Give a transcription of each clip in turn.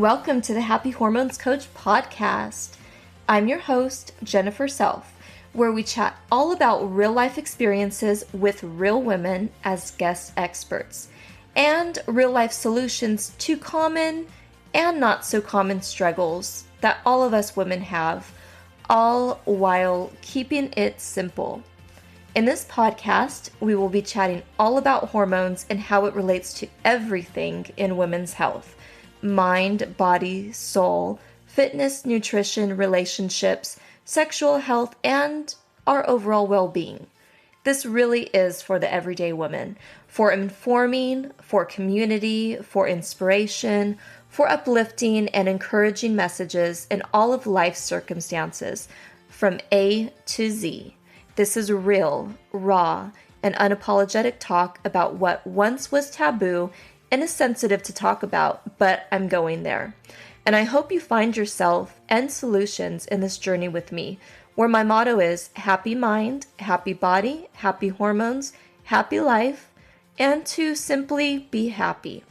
welcome to the Happy Hormones Coach podcast. I'm your host, Jennifer Self, where we chat all about real life experiences with real women as guest experts and real life solutions to common and not so common struggles that all of us women have, all while keeping it simple. In this podcast, we will be chatting all about hormones and how it relates to everything in women's health: mind, body, soul, fitness, nutrition, relationships, sexual health, and our overall well-being. This really is for the everyday woman, for informing, for community, for inspiration, for uplifting and encouraging messages in all of life's circumstances, from A to Z. This is real, raw, and unapologetic talk about what once was taboo and is sensitive to talk about, but I'm going there. And I hope you find yourself and solutions in this journey with me, where my motto is happy mind, happy body, happy hormones, happy life, and to simply be happy.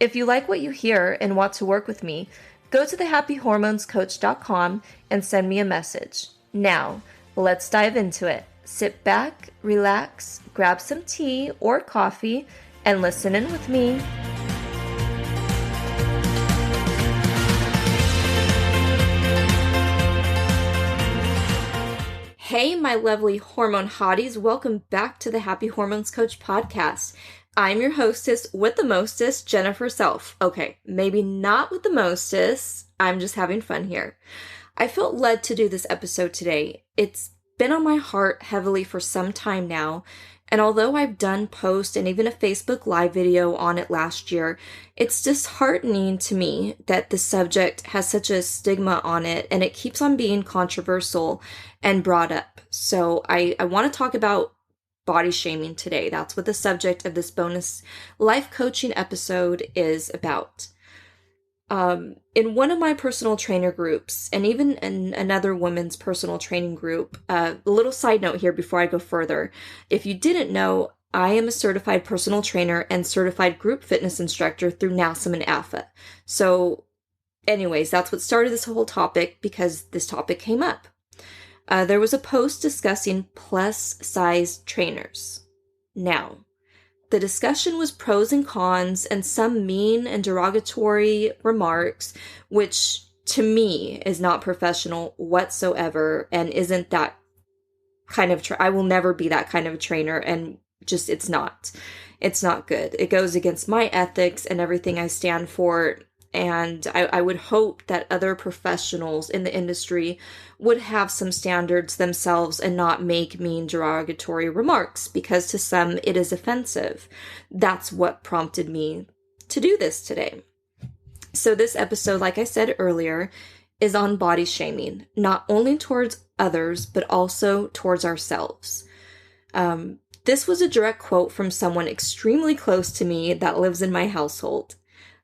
If you like what you hear and want to work with me, go to thehappyhormonescoach.com and send me a message. Now, let's dive into it. Sit back, relax, grab some tea or coffee, and listen in with me. Hey, my lovely hormone hotties. Welcome back to the Happy Hormones Coach podcast. I'm your hostess with the mostest, Jennifer Self. Okay, maybe not with the mostest. I'm just having fun here. I felt led to do this episode today. It's been on my heart heavily for some time now. And although I've done post and even a Facebook Live video on it last year, it's disheartening to me that the subject has such a stigma on it and it keeps on being controversial and brought up. So I want to talk about body shaming today. That's what the subject of this bonus life coaching episode is about. In one of my personal trainer groups, and even in another women's personal training group, a little side note here before I go further. If you didn't know, I am a certified personal trainer and certified group fitness instructor through NASM and AFA. So anyways, that's what started this whole topic because this topic came up. There was a post discussing plus size trainers. Now, the discussion was pros and cons and some mean and derogatory remarks, which to me is not professional whatsoever and isn't that kind of, I will never be that kind of a trainer, and just, it's not good. It goes against my ethics and everything I stand for. And I would hope that other professionals in the industry would have some standards themselves and not make mean, derogatory remarks, because to some it is offensive. That's what prompted me to do this today. So this episode, like I said earlier, is on body shaming, not only towards others, but also towards ourselves. This was a direct quote from someone extremely close to me that lives in my household.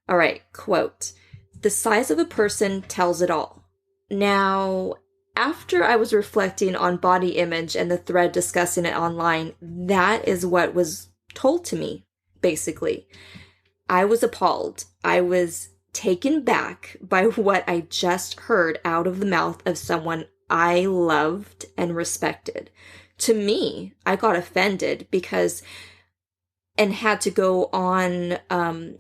All right, quote, "The size of a person tells it all." Now, after I was reflecting on body image and the thread discussing it online, that is what was told to me, basically. I was appalled. I was taken back by what I just heard out of the mouth of someone I loved and respected. To me, I got offended and had to go on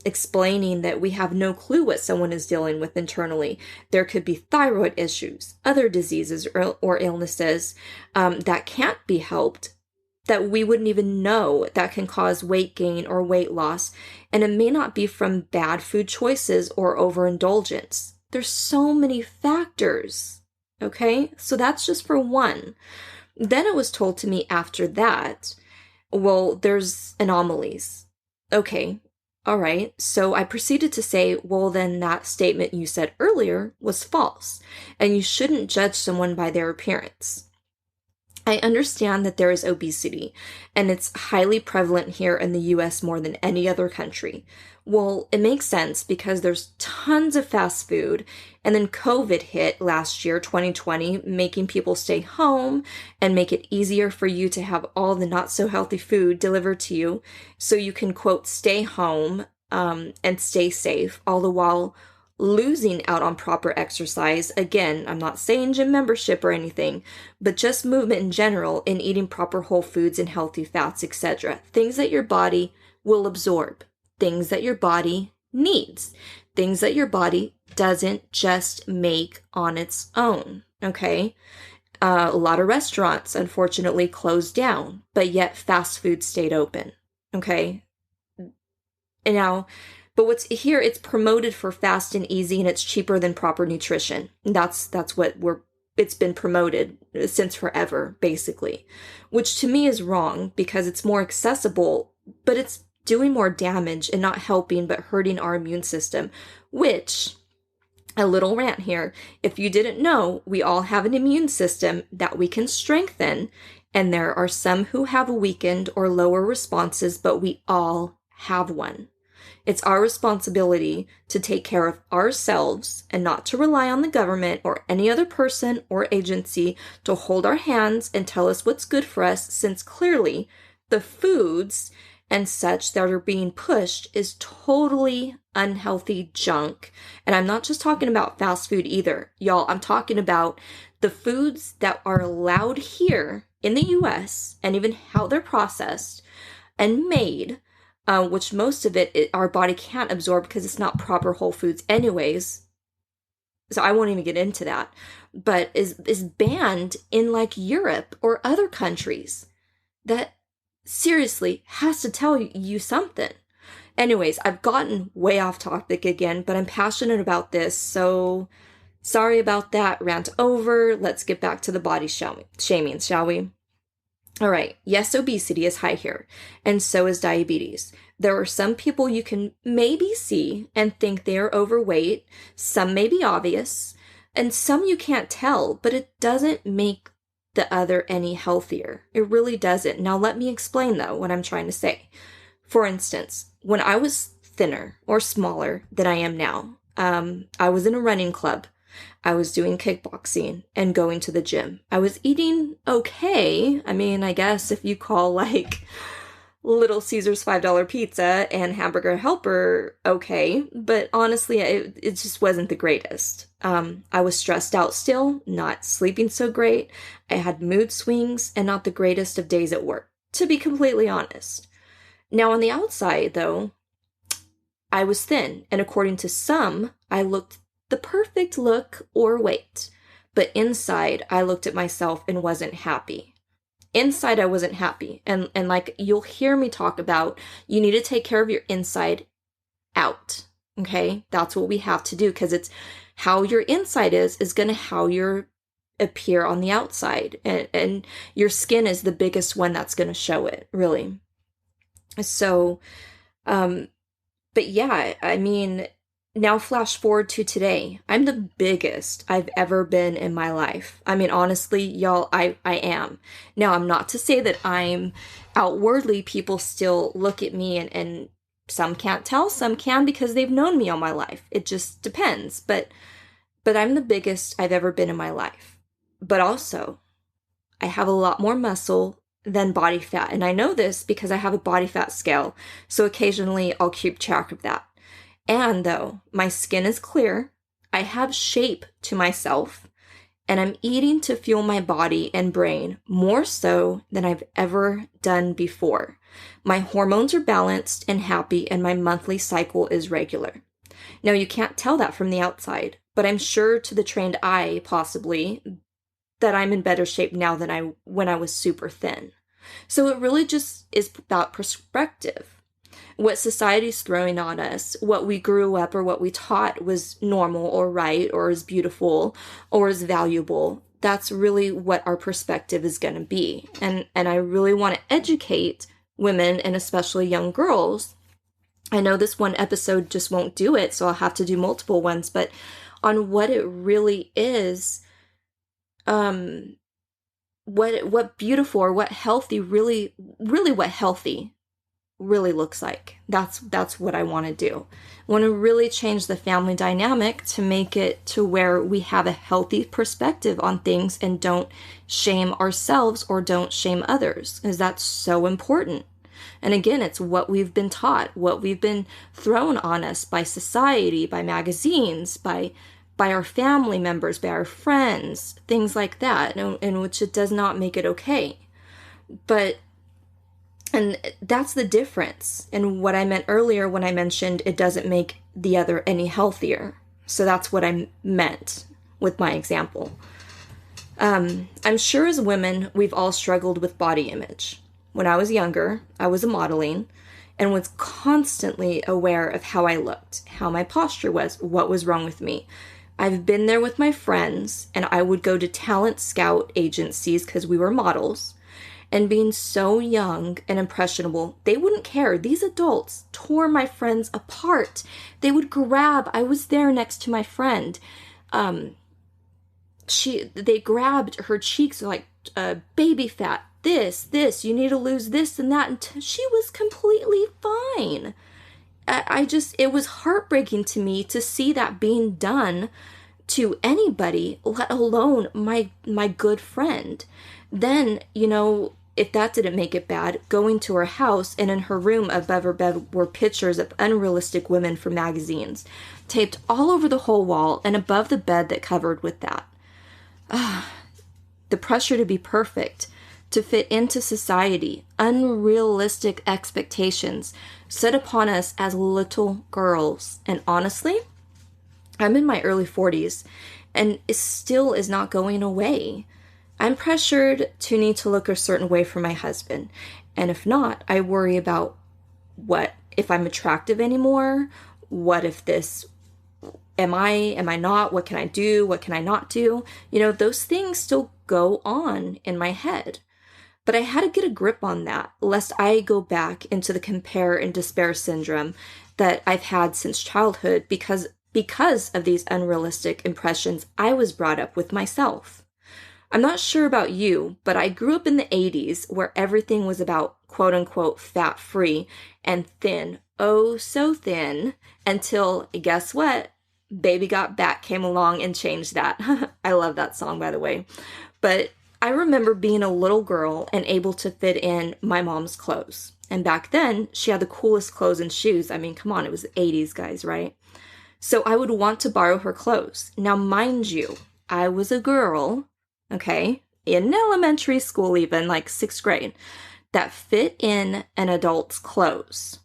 explaining that we have no clue what someone is dealing with internally. There could be thyroid issues, other diseases or illnesses that can't be helped, that we wouldn't even know that can cause weight gain or weight loss. And it may not be from bad food choices or overindulgence. There's so many factors, okay? So that's just for one. Then it was told to me after that, well, there's anomalies. Okay, all right. So I proceeded to say, well, then that statement you said earlier was false, and you shouldn't judge someone by their appearance. I understand that there is obesity, and it's highly prevalent here in the US more than any other country. Well, it makes sense because there's tons of fast food, and then COVID hit last year, 2020, making people stay home and make it easier for you to have all the not so healthy food delivered to you so you can, quote, stay home and stay safe, all the while losing out on proper exercise. Again, I'm not saying gym membership or anything, but just movement in general and eating proper whole foods and healthy fats, etc. Things that your body will absorb, things that your body needs, things that your body doesn't just make on its own, okay? A lot of restaurants, unfortunately, closed down, but yet fast food stayed open, okay? And now, but what's here, it's promoted for fast and easy, and it's cheaper than proper nutrition. That's what it's been promoted since forever, basically, which to me is wrong because it's more accessible, but it's doing more damage and not helping but hurting our immune system, which, a little rant here, if you didn't know, we all have an immune system that we can strengthen, and there are some who have weakened or lower responses, but we all have one. It's our responsibility to take care of ourselves and not to rely on the government or any other person or agency to hold our hands and tell us what's good for us, since clearly the foods and such that are being pushed is totally unhealthy junk. And I'm not just talking about fast food either. Y'all, I'm talking about the foods that are allowed here in the US and even how they're processed and made, which most of it our body can't absorb because it's not proper whole foods anyways. So I won't even get into that. But is banned in like Europe or other countries. That seriously has to tell you something. Anyways, I've gotten way off topic again, but I'm passionate about this, so sorry about that. Rant over. Let's get back to the body shaming, shall we? All right. Yes, obesity is high here, and so is diabetes. There are some people you can maybe see and think they are overweight. Some may be obvious, and some you can't tell, but it doesn't make the other any healthier. It really doesn't. Now, let me explain, though, what I'm trying to say. For instance, when I was thinner or smaller than I am now, I was in a running club. I was doing kickboxing and going to the gym. I was eating okay. I mean, I guess if you call like Little Caesars $5 pizza and Hamburger Helper okay, but honestly, it just wasn't the greatest. I was stressed out still, not sleeping so great. I had mood swings and not the greatest of days at work, to be completely honest. Now, on the outside, though, I was thin, and according to some, I looked the perfect look or weight. But inside, I looked at myself and wasn't happy. Inside, I wasn't happy. And like you'll hear me talk about, you need to take care of your inside out. Okay? That's what we have to do, because it's how your inside is going to how you appear on the outside. And your skin is the biggest one that's going to show it, really. So, but yeah, I mean, now flash forward to today. I'm the biggest I've ever been in my life. I mean, honestly, y'all, I am. Now, I'm not to say that I'm outwardly, people still look at me and some can't tell, some can because they've known me all my life. It just depends. But I'm the biggest I've ever been in my life. But also, I have a lot more muscle than body fat. And I know this because I have a body fat scale. So occasionally I'll keep track of that. And though my skin is clear, I have shape to myself, and I'm eating to fuel my body and brain more so than I've ever done before. My hormones are balanced and happy, and my monthly cycle is regular. Now, you can't tell that from the outside, but I'm sure to the trained eye, possibly, that I'm in better shape now than when I was super thin. So it really just is about perspective. What society's throwing on us, what we grew up or what we taught was normal or right or is beautiful or is valuable, that's really what our perspective is going to be. And I really want to educate women and especially young girls. I know this one episode just won't do it, so I'll have to do multiple ones, but on what it really is, what beautiful or what healthy really what healthy really looks like. That's what I want to do. I want to really change the family dynamic to make it to where we have a healthy perspective on things and don't shame ourselves or don't shame others, because that's so important. And again, it's what we've been taught, what we've been thrown on us by society, by magazines, by our family members, by our friends, things like that, in which it does not make it okay. And that's the difference in what I meant earlier when I mentioned it doesn't make the other any healthier. So that's what I meant with my example. I'm sure as women, we've all struggled with body image. When I was younger, I was modeling and was constantly aware of how I looked, how my posture was, what was wrong with me. I've been there with my friends, and I would go to talent scout agencies because we were models. And being so young and impressionable, they wouldn't care. These adults tore my friends apart. They would grab, I was there next to my friend. They grabbed her cheeks like baby fat. This, you need to lose this and that. And she was completely fine. It was heartbreaking to me to see that being done to anybody, let alone my good friend. Then, if that didn't make it bad, going to her house and in her room above her bed were pictures of unrealistic women from magazines, taped all over the whole wall and above the bed that covered with that. The pressure to be perfect, to fit into society, unrealistic expectations set upon us as little girls. And honestly, I'm in my early 40s, and it still is not going away. I'm pressured to need to look a certain way for my husband. And if not, I worry about what if I'm attractive anymore? What if this, am I not? What can I do? What can I not do? Those things still go on in my head. But I had to get a grip on that, lest I go back into the compare and despair syndrome that I've had since childhood because of these unrealistic impressions I was brought up with myself. I'm not sure about you, but I grew up in the 80s where everything was about quote unquote fat-free and thin, oh so thin, until, guess what? Baby Got Back came along and changed that. I love that song, by the way. But I remember being a little girl and able to fit in my mom's clothes. And back then, she had the coolest clothes and shoes. I mean, come on, it was the 80s, guys, right? So I would want to borrow her clothes. Now, mind you, I was a girl, okay, in elementary school even, like 6th grade, that fit in an adult's clothes.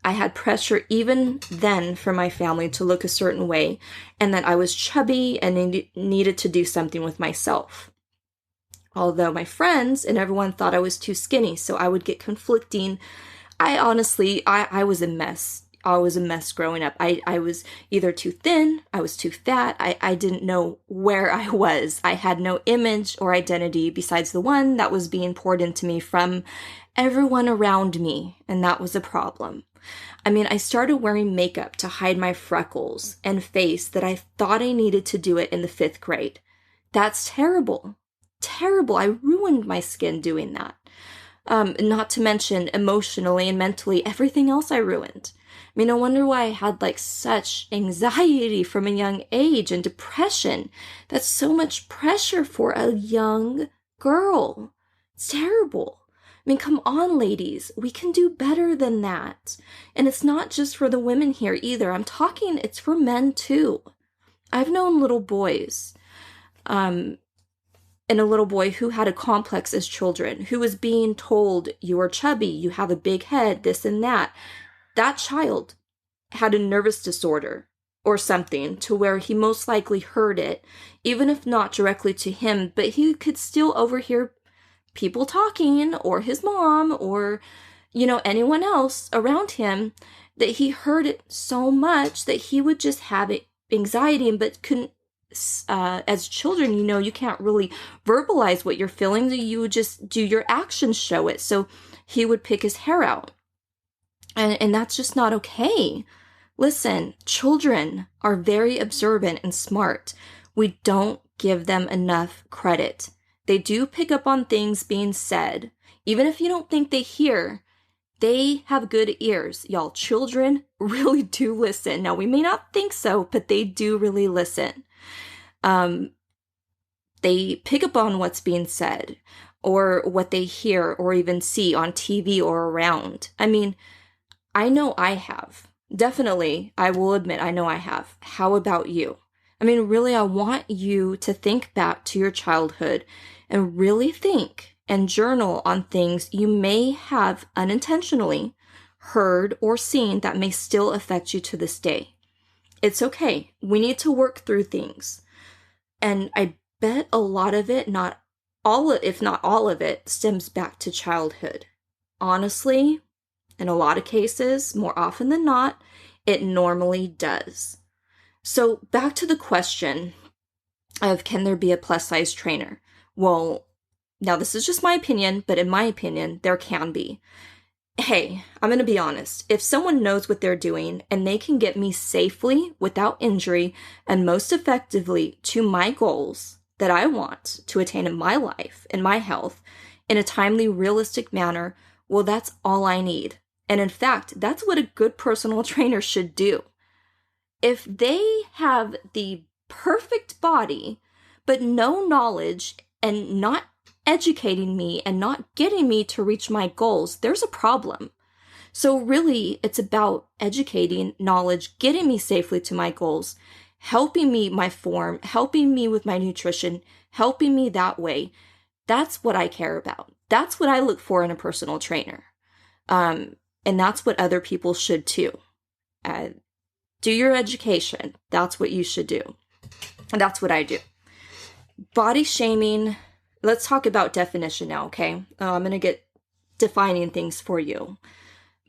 I had pressure even then from my family to look a certain way, and that I was chubby and needed to do something with myself. Although my friends and everyone thought I was too skinny, so I would get conflicting. I was a mess. I was a mess growing up. I was either too thin, I was too fat, I didn't know where I was. I had no image or identity besides the one that was being poured into me from everyone around me, and that was a problem. I mean, I started wearing makeup to hide my freckles and face that I thought I needed to do it in the 5th grade. That's terrible. Terrible. I ruined my skin doing that. Not to mention emotionally and mentally, everything else I ruined. I mean, no wonder why I had such anxiety from a young age and depression. That's so much pressure for a young girl. It's terrible. I mean, come on, ladies. We can do better than that. And it's not just for the women here either. It's for men too. I've known little boys, and a little boy who had a complex as children, who was being told, you are chubby, you have a big head, this and that. That child had a nervous disorder or something to where he most likely heard it, even if not directly to him, but he could still overhear people talking or his mom or, anyone else around him, that he heard it so much that he would just have anxiety but couldn't. As children, you can't really verbalize what you're feeling. You would just do your actions show it. So he would pick his hair out. And that's just not okay. Listen, children are very observant and smart. We don't give them enough credit. They do pick up on things being said. Even if you don't think they hear, they have good ears. Y'all, children really do listen. Now, we may not think so, but they do really listen. They pick up on what's being said. or what they hear or even see on TV or around. I mean, I know I have. Definitely, I will admit, I know I have. How about you? I mean, really, I want you to think back to your childhood and really think and journal on things you may have unintentionally heard or seen that may still affect you to this day. It's okay. We need to work through things. And I bet a lot of it, not all, if not all of it, stems back to childhood. Honestly, in a lot of cases, more often than not, it normally does. So back to the question of, can there be a plus size trainer? Well, now this is just my opinion, but in my opinion, there can be. Hey, I'm going to be honest. If someone knows what they're doing and they can get me safely, without injury, and most effectively to my goals that I want to attain in my life and my health in a timely, realistic manner, well, that's all I need. And in fact, that's what a good personal trainer should do. If they have the perfect body, but no knowledge and not educating me and not getting me to reach my goals, there's a problem. So really, it's about educating, knowledge, getting me safely to my goals, helping me my form, helping me with my nutrition, helping me that way. That's what I care about. That's what I look for in a personal trainer. And that's what other people should too. Do your education. That's what you should do. And that's what I do. Body shaming. Let's talk about definition now, okay? I'm going to get defining things for you.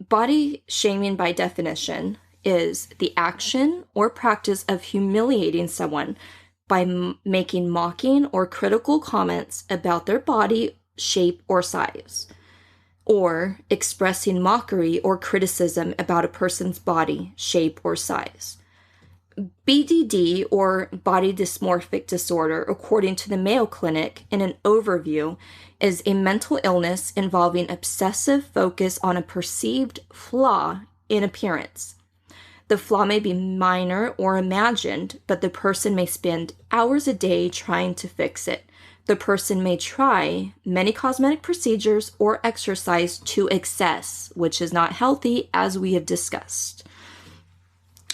Body shaming, by definition, is the action or practice of humiliating someone by making mocking or critical comments about their body, shape, or size, or expressing mockery or criticism about a person's body, shape, or size. BDD, or body dysmorphic disorder, according to the Mayo Clinic, in an overview, is a mental illness involving obsessive focus on a perceived flaw in appearance. The flaw may be minor or imagined, but the person may spend hours a day trying to fix it. The person may try many cosmetic procedures or exercise to excess, which is not healthy, as we have discussed.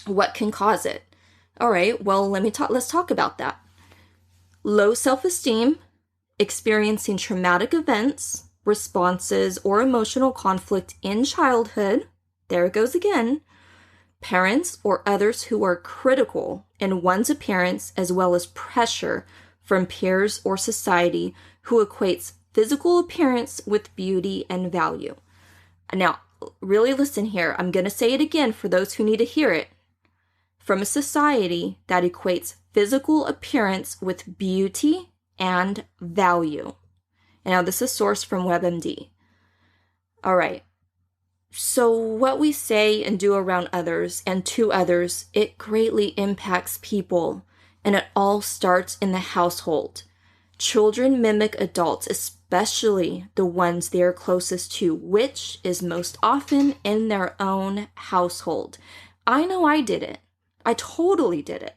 What can cause it? All right, well, let's talk about that. Low self-esteem, experiencing traumatic events, responses, or emotional conflict in childhood. There it goes again. Parents or others who are critical in one's appearance, as well as pressure from peers or society who equates physical appearance with beauty and value. Now, really listen here. I'm going to say it again for those who need to hear it. From a society that equates physical appearance with beauty and value. And now this is sourced from WebMD. All right. So what we say and do around others and to others, it greatly impacts people, and it all starts in the household. Children mimic adults, especially the ones they are closest to, which is most often in their own household. I know I did it. I totally did it.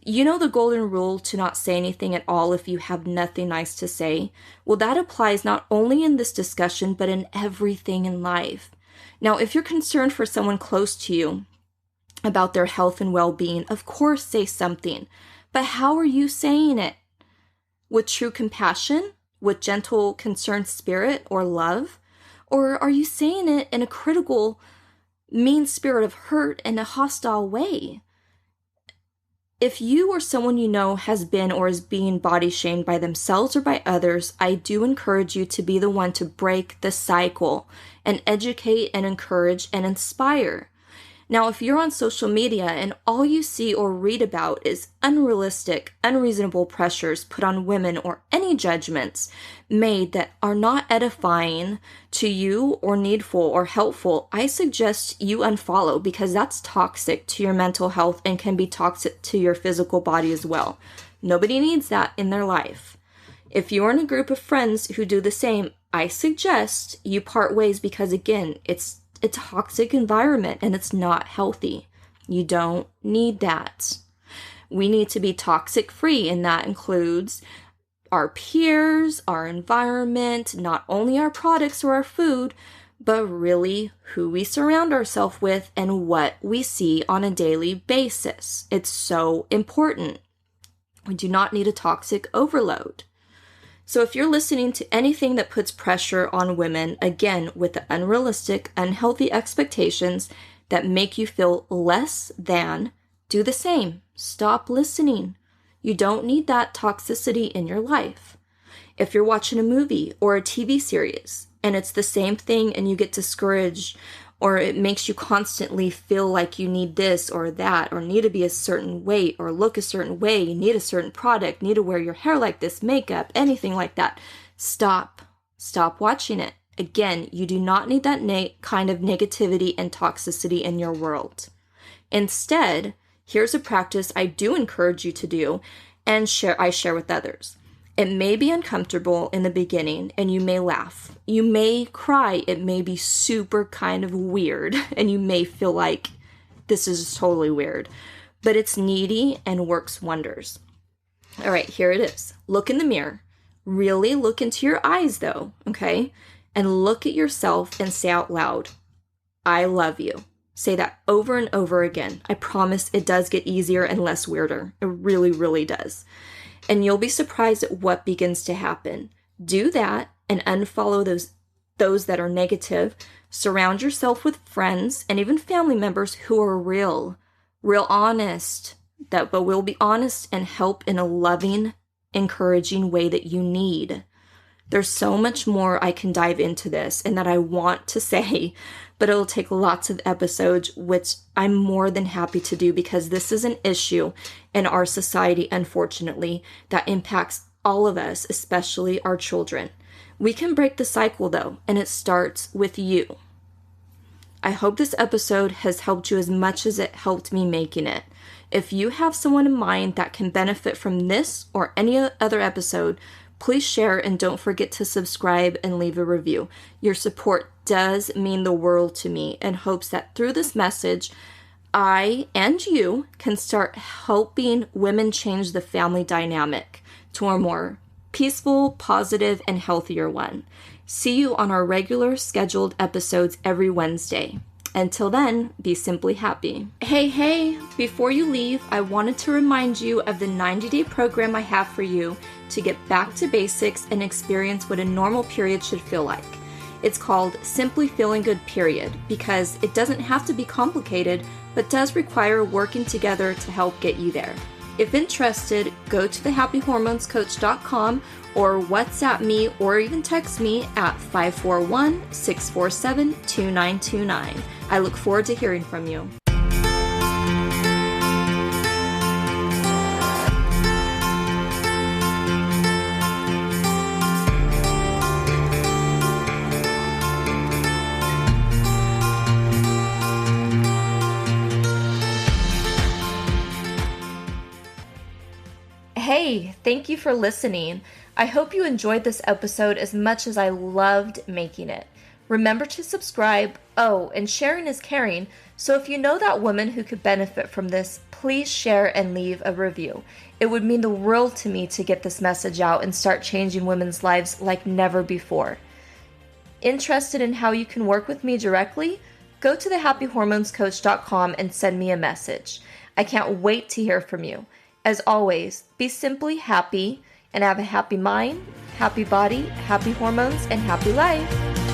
You know the golden rule to not say anything at all if you have nothing nice to say? Well, that applies not only in this discussion, but in everything in life. Now, if you're concerned for someone close to you about their health and well-being, of course say something. But how are you saying it? With true compassion? With gentle, concerned spirit or love? Or are you saying it in a critical, mean spirit of hurt and a hostile way? If you or someone you know has been or is being body shamed by themselves or by others, I do encourage you to be the one to break the cycle and educate and encourage and inspire. Now, if you're on social media and all you see or read about is unrealistic, unreasonable pressures put on women or any judgments made that are not edifying to you or needful or helpful, I suggest you unfollow, because that's toxic to your mental health and can be toxic to your physical body as well. Nobody needs that in their life. If you're in a group of friends who do the same, I suggest you part ways, because again, it's a toxic environment and it's not healthy. You don't need that. We need to be toxic free, and that includes our peers, our environment, not only our products or our food, but really who we surround ourselves with and what we see on a daily basis. It's so important. We do not need a toxic overload. So if you're listening to anything that puts pressure on women, again, with the unrealistic, unhealthy expectations that make you feel less than, do the same. Stop listening. You don't need that toxicity in your life. If you're watching a movie or a TV series and it's the same thing and you get discouraged, or it makes you constantly feel like you need this or that, or need to be a certain weight or look a certain way, you need a certain product, need to wear your hair like this, makeup, anything like that, stop. Stop watching it. Again, you do not need that kind of negativity and toxicity in your world. Instead, here's a practice I do encourage you to do and I share with others. It may be uncomfortable in the beginning and you may laugh. You may cry. It may be super kind of weird and you may feel like this is totally weird, but it's needy and works wonders. All right, here it is. Look in the mirror. Really look into your eyes though, okay? And look at yourself and say out loud, I love you. Say that over and over again. I promise it does get easier and less weirder. It really, really does. And you'll be surprised at what begins to happen. Do that and unfollow those that are negative. Surround yourself with friends and even family members who are real honest, but will be honest and help in a loving, encouraging way that you need. There's so much more I can dive into this and that I want to say, but it'll take lots of episodes, which I'm more than happy to do because this is an issue in our society, unfortunately, that impacts all of us, especially our children. We can break the cycle though, and it starts with you. I hope this episode has helped you as much as it helped me making it. If you have someone in mind that can benefit from this or any other episode, please share and don't forget to subscribe and leave a review. Your support does mean the world to me in hopes that through this message, I and you can start helping women change the family dynamic to a more peaceful, positive, and healthier one. See you on our regular scheduled episodes every Wednesday. Until then, be simply happy. Hey, before you leave, I wanted to remind you of the 90-day program I have for you to get back to basics and experience what a normal period should feel like. It's called Simply Feeling Good Period because it doesn't have to be complicated, but does require working together to help get you there. If interested, go to thehappyhormonescoach.com or WhatsApp me or even text me at 541-647-2929. I look forward to hearing from you. Hey, thank you for listening. I hope you enjoyed this episode as much as I loved making it. Remember to subscribe. Oh, and sharing is caring. So if you know that woman who could benefit from this, please share and leave a review. It would mean the world to me to get this message out and start changing women's lives like never before. Interested in how you can work with me directly? Go to thehappyhormonescoach.com and send me a message. I can't wait to hear from you. As always, be simply happy and have a happy mind, happy body, happy hormones, and happy life.